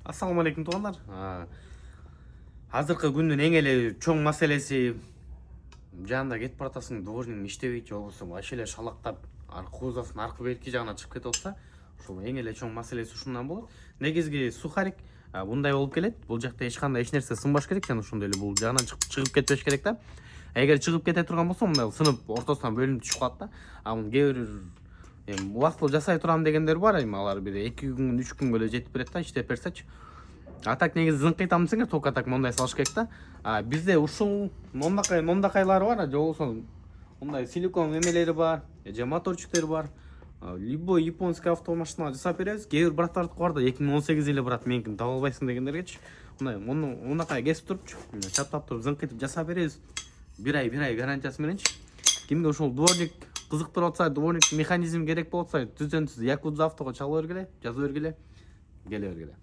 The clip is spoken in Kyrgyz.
Assalamu alaikum туугандар. Азыркы күндүн эң эле чоң маселеси жанында кетип баратасың, дворник иштебейт, же болбосо вообще эле шалактап, кузовдун аркы бетки жагына чыгып кетип атса, ушул эң эле чоң маселеси ушундан болот. Негизги сухарик мындай болуп келет. Бул жакта эч кандай эч нерсе сынбаш керек, жана ошондой эле бул жагынан чыгып кетпеш керек да. Эгер чыгып кете турган болсо, мындай сынып ортосунан бөлүнүп түшүп калат да. Муну кээ бир убактылуу жасай турам дегендер бар, алар бир 2 күн 3 күнгө эле жетип берет да, иштеп берсечи. А так негизи зыңкыйтам десеңер, только так мондай салыш керек да. Бизде ушул мондакайлары бар, же болбосо мындай силикон эмелери бар, же моторчуктер бар. Любой японский автомашина жасап беребиз. Кээ бир браттардыкы бар да, 2018 эле брат, меникини таба албайсың дегендергечи. Мындакай кесип турупчу, чаттап туруп зыңкыйтып жасап беребиз. Бир ай гарантиясы мененчи. Кимге ушул дворник кызыктырып атса, дворник механизм керек болот атса, түздөн түз Якудза автого чала бергиле, жаза бергиле, келе бергиле.